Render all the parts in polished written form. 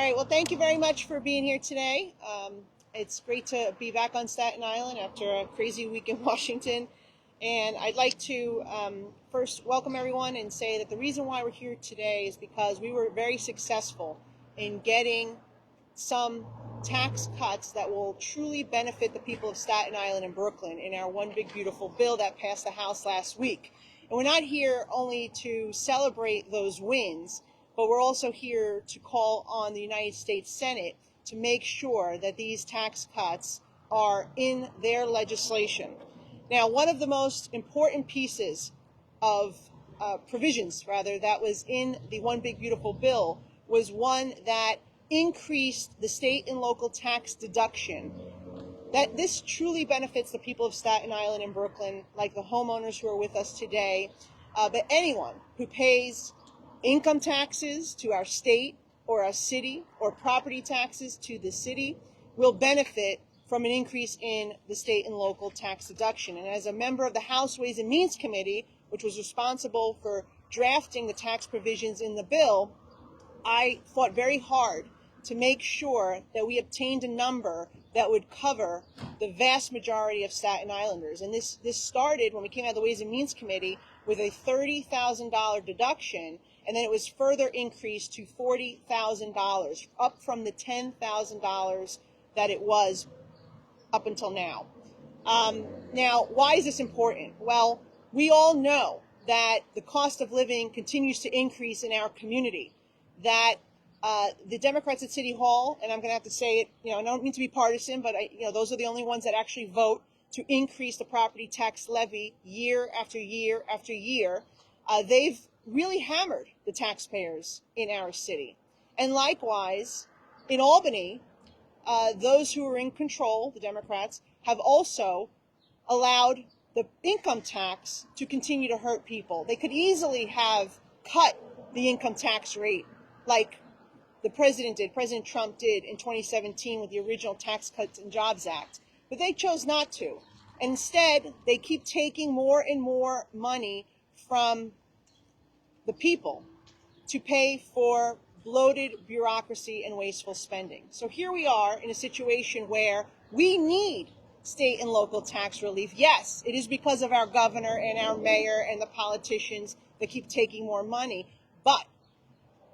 right, well, thank you very much for being here today. It's great to be back on Staten Island after a crazy week in Washington. And I'd like to first welcome everyone and say that the reason why we're here today is because we were very successful in getting some tax cuts that will truly benefit the people of Staten Island and Brooklyn in our One Big Beautiful bill that passed the House last week. And we're not here only to celebrate those wins, but we're also here to call on the United States Senate to make sure that these tax cuts are in their legislation. Now, one of the most important pieces of provisions, that was in the One Big Beautiful bill was one that increased the state and local tax deduction. That this truly benefits the people of Staten Island and Brooklyn, like the homeowners who are with us today, but anyone who pays income taxes to our state or our city or property taxes to the city will benefit from an increase in the state and local tax deduction. And as a member of the House Ways and Means Committee, which was responsible for drafting the tax provisions in the bill, I fought very hard to make sure that we obtained a number that would cover the vast majority of Staten Islanders. And this started when we came out of the Ways and Means Committee with a $30,000 deduction, and then it was further increased to $40,000, up from the $10,000 that it was up until now. Now, why is this important? Well, we all know that the cost of living continues to increase in our community, that the Democrats at City Hall, and I'm going to have to say it, I don't mean to be partisan, but those are the only ones that actually vote to increase the property tax levy year after year after year. They've really hammered the taxpayers in our city. And likewise, in Albany, those who are in control, the Democrats, have also allowed the income tax to continue to hurt people. They could easily have cut the income tax rate like the President Trump did in 2017 with the original Tax Cuts and Jobs Act. But they chose not to. And instead, they keep taking more and more money from the people to pay for bloated bureaucracy and wasteful spending. So here we are in a situation where we need state and local tax relief. Yes, it is because of our governor and our mayor and the politicians that keep taking more money, but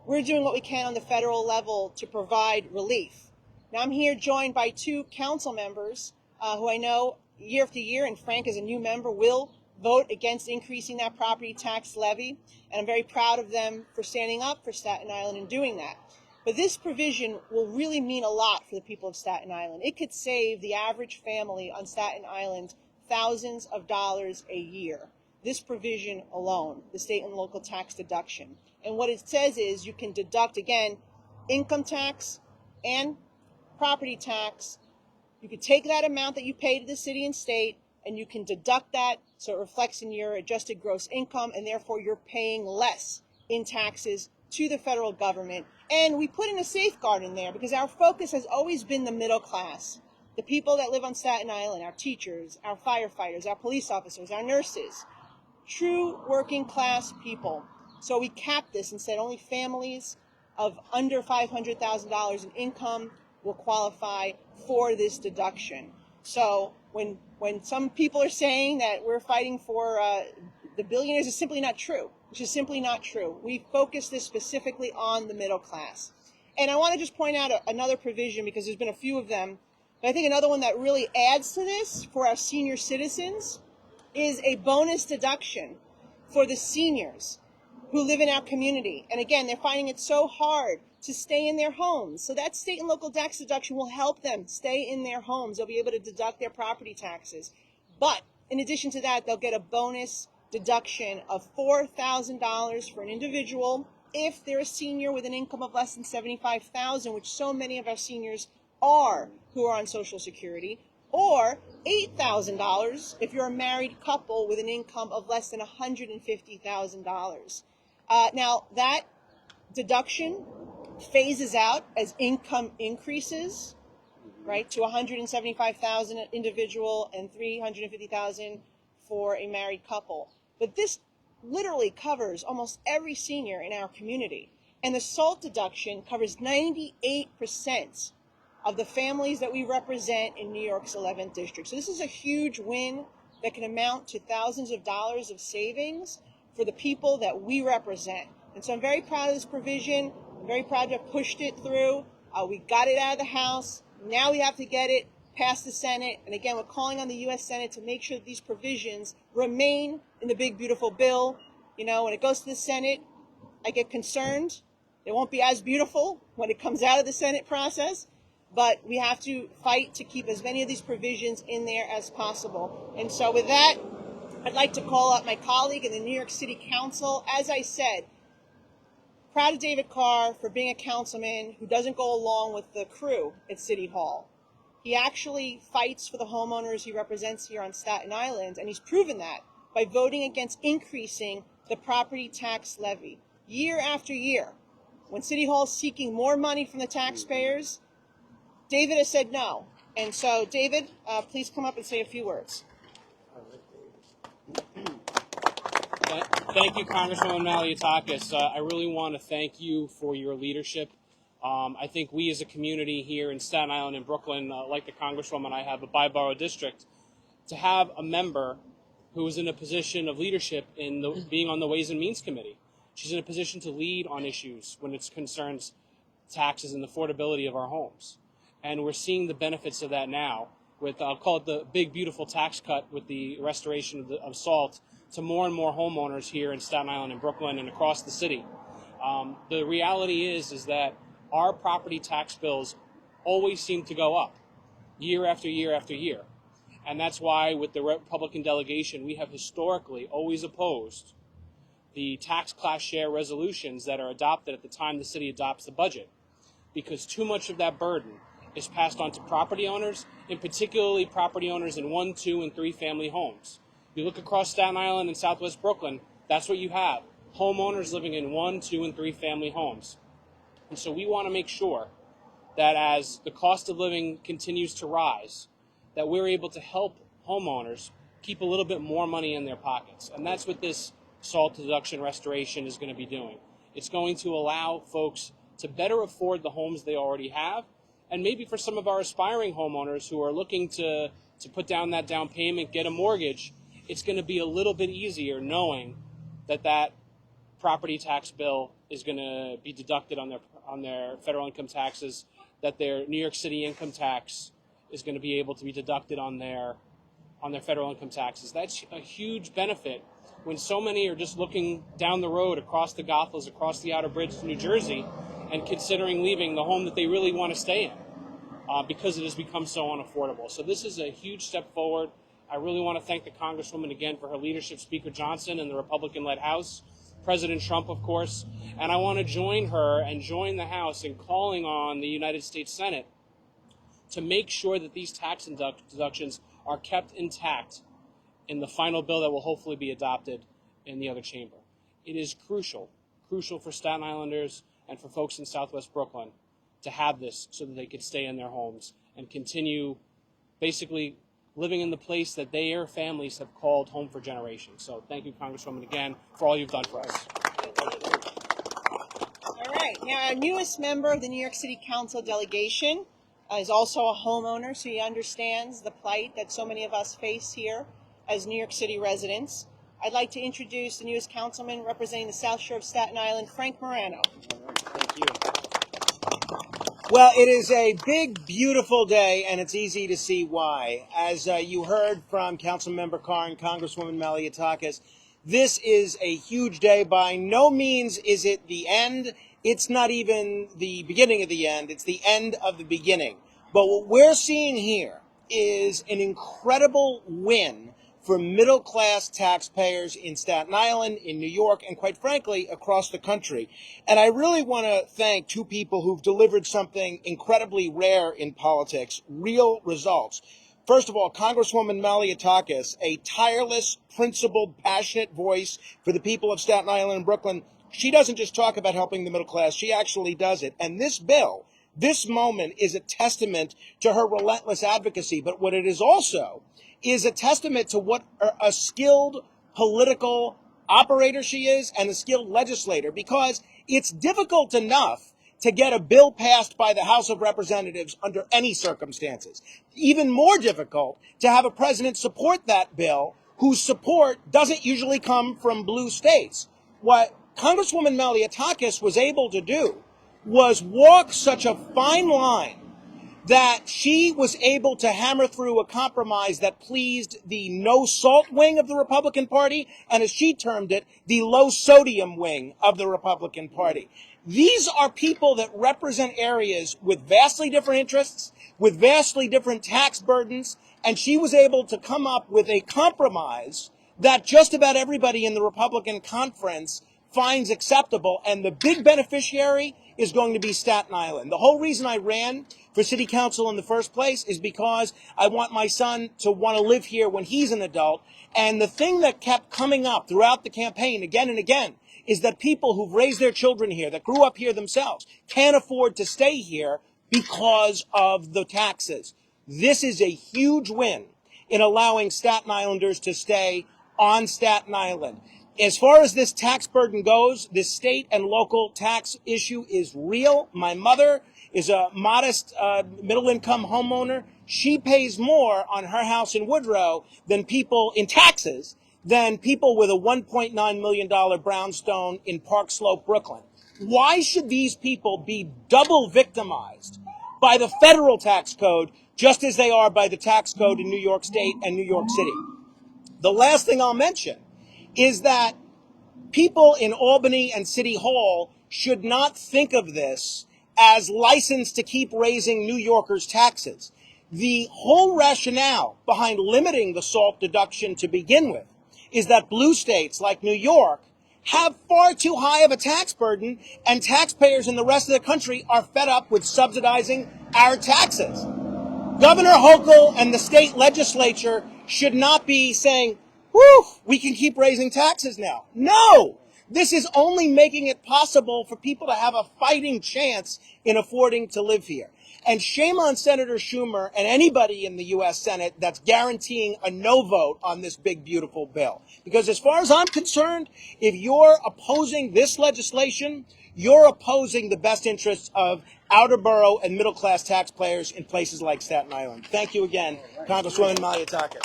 we're doing what we can on the federal level to provide relief. Now, I'm here joined by two council members who I know year after year, and Frank, as a new member, will vote against increasing that property tax levy. And I'm very proud of them for standing up for Staten Island and doing that. But this provision will really mean a lot for the people of Staten Island. It could save the average family on Staten Island thousands of dollars a year. This provision alone, the state and local tax deduction. And what it says is you can deduct, again, income tax and property tax. You can take that amount that you pay to the city and state, and you can deduct that so it reflects in your adjusted gross income, and therefore you're paying less in taxes to the federal government. And we put in a safeguard in there because our focus has always been the middle class, the people that live on Staten Island, our teachers, our firefighters, our police officers, our nurses, true working class people. So we capped this and said only families of under $500,000 in income will qualify for this deduction. So when some people are saying that we're fighting for the billionaires, it's simply not true. Which is simply not true. We focus this specifically on the middle class. And I want to just point out another provision because there's been a few of them. But I think another one that really adds to this for our senior citizens is a bonus deduction for the seniors who live in our community. And again, they're finding it so hard to stay in their homes. So that state and local tax deduction will help them stay in their homes. They'll be able to deduct their property taxes. But in addition to that, they'll get a bonus deduction of $4,000 for an individual if they're a senior with an income of less than $75,000, which so many of our seniors are who are on Social Security, or $8,000 if you're a married couple with an income of less than $150,000. Now, that deduction phases out as income increases, right, to $175,000 individual and $350,000 for a married couple. But this literally covers almost every senior in our community. And the SALT deduction covers 98% of the families that we represent in New York's 11th district. So this is a huge win that can amount to thousands of dollars of savings for the people that we represent. And so I'm very proud of this provision. I'm very proud to have pushed it through. We got it out of the House. Now we have to get it past the Senate. And again, we're calling on the U.S. Senate to make sure that these provisions remain in the big, beautiful bill. You know, when it goes to the Senate, I get concerned. It won't be as beautiful when it comes out of the Senate process. But we have to fight to keep as many of these provisions in there as possible. And so with that, I'd like to call up my colleague in the New York City Council. As I said, proud of David Carr for being a councilman who doesn't go along with the crew at City Hall. He actually fights for the homeowners he represents here on Staten Island, and he's proven that by voting against increasing the property tax levy. Year after year, when City Hall is seeking more money from the taxpayers, David has said no. And so, David, please come up and say a few words. Thank you, Congresswoman Malliotakis. I really want to thank you for your leadership. I think we as a community here in Staten Island and Brooklyn, like the Congresswoman, I have a bi-borough district, to have a member who is in a position of leadership in being on the Ways and Means Committee. She's in a position to lead on issues when it concerns taxes and the affordability of our homes. And we're seeing the benefits of that now with, I'll call it the big, beautiful tax cut with the restoration of SALT to more and more homeowners here in Staten Island and Brooklyn and across the city. The reality is that our property tax bills always seem to go up year after year after year. And that's why with the Republican delegation, we have historically always opposed the tax class share resolutions that are adopted at the time the city adopts the budget, because too much of that burden is passed on to property owners, and particularly property owners in 1, 2, and 3 family homes. You look across Staten Island and Southwest Brooklyn, that's what you have. Homeowners living in 1, 2, and 3 family homes. And so we want to make sure that as the cost of living continues to rise, that we're able to help homeowners keep a little bit more money in their pockets. And that's what this SALT deduction restoration is going to be doing. It's going to allow folks to better afford the homes they already have. And maybe for some of our aspiring homeowners who are looking to put down that down payment, get a mortgage, it's going to be a little bit easier knowing that that property tax bill is going to be deducted on their federal income taxes, that their New York City income tax is going to be able to be deducted on their federal income taxes. That's a huge benefit when so many are just looking down the road across the Goethals, across the Outer Bridge to New Jersey, and considering leaving the home that they really want to stay in because it has become so unaffordable. So this is a huge step forward. I really want to thank the Congresswoman again for her leadership, Speaker Johnson and the Republican-led House, President Trump, of course, and I want to join her and join the House in calling on the United States Senate to make sure that these tax deductions are kept intact in the final bill that will hopefully be adopted in the other chamber. It is crucial for Staten Islanders and for folks in Southwest Brooklyn to have this so that they could stay in their homes and continue basically living in the place that their families have called home for generations. So thank you, Congresswoman, again, for all you've done for us. All right. Now, our newest member of the New York City Council delegation is also a homeowner, so he understands the plight that so many of us face here as New York City residents. I'd like to introduce the newest councilman representing the South Shore of Staten Island, Frank Morano. Thank you. Well, it is a big, beautiful day, and it's easy to see why. As you heard from Councilmember Carr and Congresswoman Malliotakis, this is a huge day. By no means is it the end. It's not even the beginning of the end. It's the end of the beginning. But what we're seeing here is an incredible win for middle-class taxpayers in Staten Island, in New York, and quite frankly, across the country. And I really want to thank two people who've delivered something incredibly rare in politics, real results. First of all, Congresswoman Malliotakis, a tireless, principled, passionate voice for the people of Staten Island and Brooklyn. She doesn't just talk about helping the middle class, she actually does it. And this bill, this moment, is a testament to her relentless advocacy. But what it is also is a testament to what a skilled political operator she is and a skilled legislator, because It's difficult enough to get a bill passed by the House of Representatives under any circumstances. Even more difficult to have a president support that bill whose support doesn't usually come from blue states. What Congresswoman Malliotakis was able to do was walk such a fine line that she was able to hammer through a compromise that pleased the no salt wing of the Republican Party and, as she termed it, the low sodium wing of the Republican Party. These are people that represent areas with vastly different interests, with vastly different tax burdens, and she was able to come up with a compromise that just about everybody in the Republican conference finds acceptable, and the big beneficiary is going to be Staten Island. The whole reason I ran for city council in the first place is because I want my son to want to live here when he's an adult. And the thing that kept coming up throughout the campaign again and again is that people who've raised their children here, that grew up here themselves, can't afford to stay here because of the taxes. This is a huge win in allowing Staten Islanders to stay on Staten Island. As far as this tax burden goes, this state and local tax issue is real. My mother is a modest middle-income homeowner. She pays more on her house in Woodrow than people in taxes than people with a $1.9 million brownstone in Park Slope, Brooklyn. Why should these people be double victimized by the federal tax code just as they are by the tax code in New York State and New York City? The last thing I'll mention is that people in Albany and City Hall should not think of this as license to keep raising New Yorkers' taxes. The whole rationale behind limiting the SALT deduction to begin with is that blue states like New York have far too high of a tax burden, and taxpayers in the rest of the country are fed up with subsidizing our taxes. Governor Hochul and the state legislature should not be saying, whew, we can keep raising taxes now. No! This is only making it possible for people to have a fighting chance in affording to live here. And shame on Senator Schumer and anybody in the U.S. Senate that's guaranteeing a no vote on this big, beautiful bill. Because as far as I'm concerned, if you're opposing this legislation, you're opposing the best interests of outer borough and middle-class taxpayers in places like Staten Island. Thank you again, Congresswoman Malliotakis.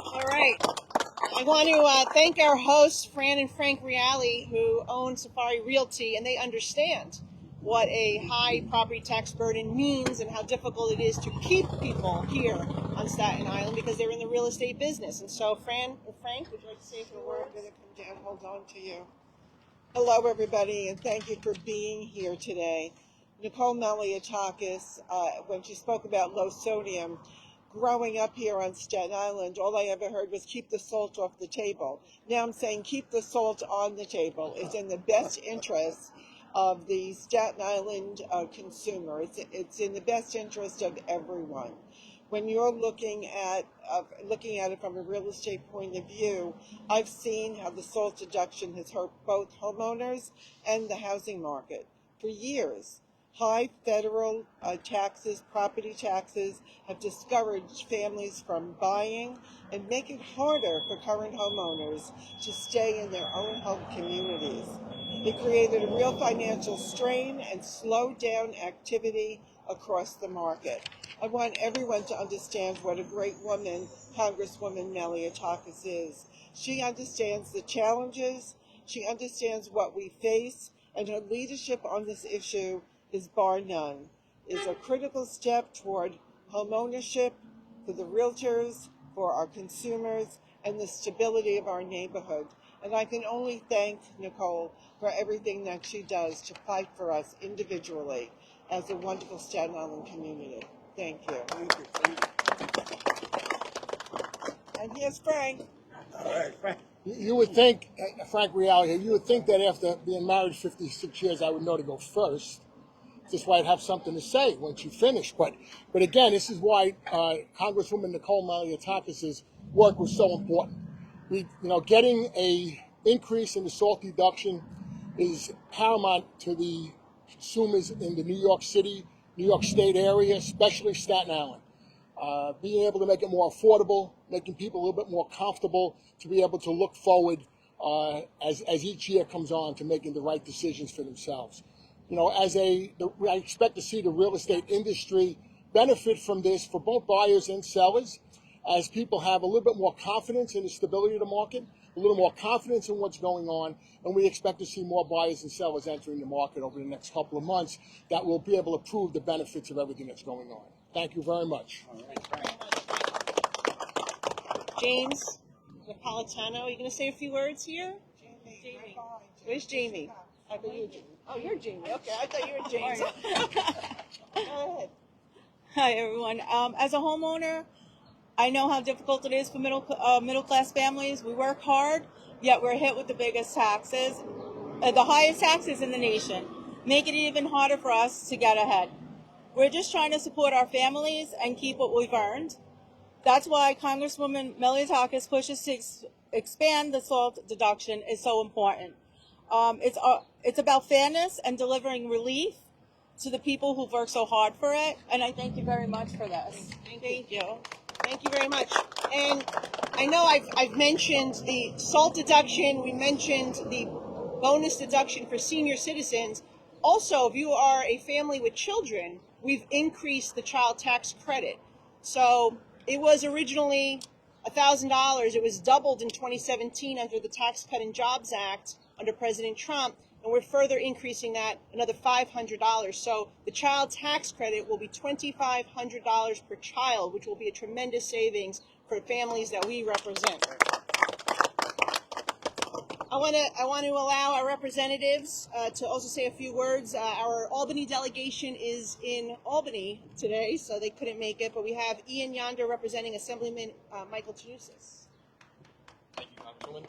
All right. I want to thank our hosts, Fran and Frank Reale, who own Safari Realty, and they understand what a high property tax burden means and how difficult it is to keep people here on Staten Island because they're in the real estate business. And so, Fran and Frank, would you like to say a word? I'm going to come down. Hold on to you. Hello, everybody, and thank you for being here today. Nicole Malliotakis, when she spoke about low sodium, growing up here on Staten Island, all I ever heard was keep the salt off the table. Now I'm saying keep the salt on the table. It's in the best interest of the Staten Island consumer. It's in the best interest of everyone. When you're looking at it from a real estate point of view, I've seen how the SALT deduction has hurt both homeowners and the housing market for years. High federal taxes, property taxes, have discouraged families from buying and make it harder for current homeowners to stay in their own home communities. It created a real financial strain and slowed down activity across the market. I want everyone to understand what a great woman Congresswoman Malliotakis is. She understands the challenges, she understands what we face, and her leadership on this issue is bar none. Is a critical step toward homeownership for the realtors, for our consumers, and the stability of our neighborhood. And I can only thank Nicole for everything that she does to fight for us individually as a wonderful Staten Island community. Thank you. Thank you. And here's Frank. All right, Frank. You would think, Frank Reale here, you would think that after being married 56 years, I would know to go first. This way I'd have something to say once you finish. But again, this is why Congresswoman Nicole Malliotakis' work was so important. Getting a increase in the SALT deduction is paramount to the consumers in the New York City, New York State area, especially Staten Island. Being able to make it more affordable, making people a little bit more comfortable to be able to look forward as each year comes on to making the right decisions for themselves. You know, I expect to see the real estate industry benefit from this for both buyers and sellers, as people have a little bit more confidence in the stability of the market, a little more confidence in what's going on, and we expect to see more buyers and sellers entering the market over the next couple of months that will be able to prove the benefits of everything that's going on. Thank you very much. James Napolitano, are you going to say a few words here? Jamie. Where's Jamie? I thought you were Jamie. Oh, you're Jamie. Okay, I thought you were James. Go ahead. Hi, everyone. As a homeowner, I know how difficult it is for middle class families. We work hard, yet we're hit with the biggest taxes, the highest taxes in the nation, making it even harder for us to get ahead. We're just trying to support our families and keep what we've earned. That's why Congresswoman Malliotakis pushes to expand the SALT deduction is so important. It's about fairness and delivering relief to the people who've worked so hard for it, and I thank you very much for this. Thank you. Thank you very much. And I know I've mentioned the SALT deduction. We mentioned the bonus deduction for senior citizens. Also, if you are a family with children, we've increased the child tax credit. So it was originally $1,000. It was doubled in 2017 under the Tax Cut and Jobs Act under President Trump, and we're further increasing that another $500. So the child tax credit will be $2,500 per child, which will be a tremendous savings for families that we represent. I want to allow our representatives to also say a few words. Our Albany delegation is in Albany today, so they couldn't make it, but we have Ian Yonder representing Assemblyman Michael Tanusis. Thank you, Congresswoman.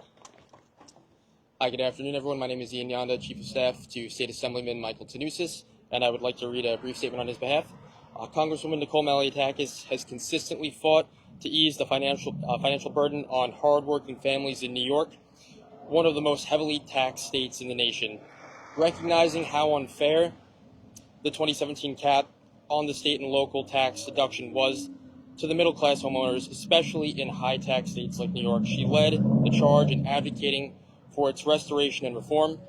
Hi, good afternoon, everyone. My name is Ian Yanda, Chief of Staff to State Assemblyman Michael Tanusis, and I would like to read a brief statement on his behalf. Congresswoman Nicole Malliotakis has consistently fought to ease the financial burden on hardworking families in New York, one of the most heavily taxed states in the nation. Recognizing how unfair the 2017 cap on the state and local tax deduction was to the middle-class homeowners, especially in high-tax states like New York, she led the charge in advocating for its restoration and reform.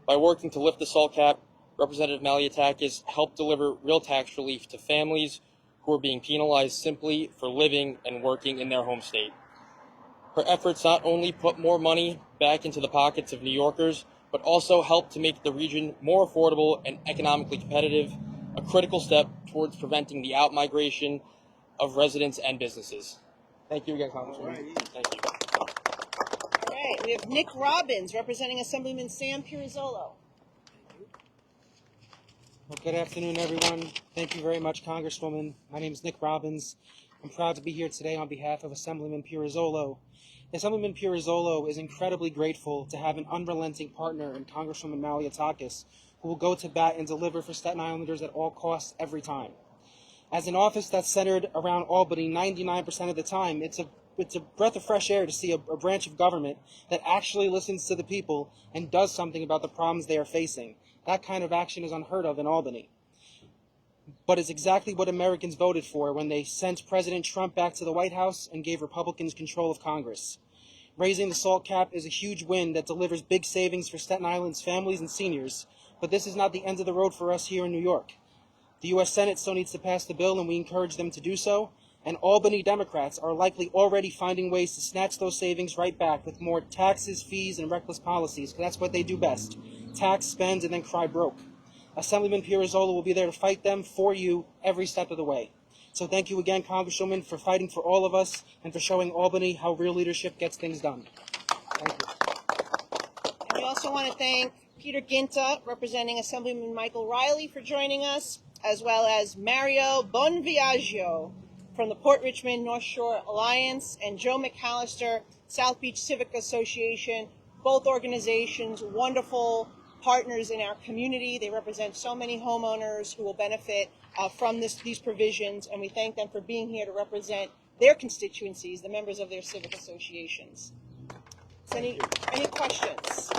By working to lift the SALT cap, Representative Malliotakis helped deliver real tax relief to families who are being penalized simply for living and working in their home state. Her efforts not only put more money back into the pockets of New Yorkers, but also helped to make the region more affordable and economically competitive, a critical step towards preventing the outmigration of residents and businesses. Thank you again, Congresswoman. Thank you. All right, we have Nick Robbins representing Assemblyman Sam Pirozzolo. Well, good afternoon, everyone. Thank you very much, Congresswoman. My name is Nick Robbins. I'm proud to be here today on behalf of Assemblyman Pirozzolo. Assemblyman Pirozzolo is incredibly grateful to have an unrelenting partner in Congresswoman Malliotakis, who will go to bat and deliver for Staten Islanders at all costs every time. As an office that's centered around Albany 99% of the time, it's a breath of fresh air to see a branch of government that actually listens to the people and does something about the problems they are facing. That kind of action is unheard of in Albany. But it's exactly what Americans voted for when they sent President Trump back to the White House and gave Republicans control of Congress. Raising the SALT cap is a huge win that delivers big savings for Staten Island's families and seniors, but this is not the end of the road for us here in New York. The U.S. Senate still needs to pass the bill, and we encourage them to do so, and Albany Democrats are likely already finding ways to snatch those savings right back with more taxes, fees, and reckless policies, because that's what they do best. Tax, spend, and then cry broke. Assemblyman Pirozzolo will be there to fight them for you every step of the way. So thank you again, Congresswoman, for fighting for all of us and for showing Albany how real leadership gets things done. Thank you. And we also want to thank Peter Ginta, representing Assemblyman Michael Riley, for joining us, as well as Mario Bonviaggio from the Port Richmond North Shore Alliance and Joe McAllister, South Beach Civic Association, both organizations, wonderful partners in our community. They represent so many homeowners who will benefit from these provisions, and we thank them for being here to represent their constituencies, the members of their civic associations. So any questions?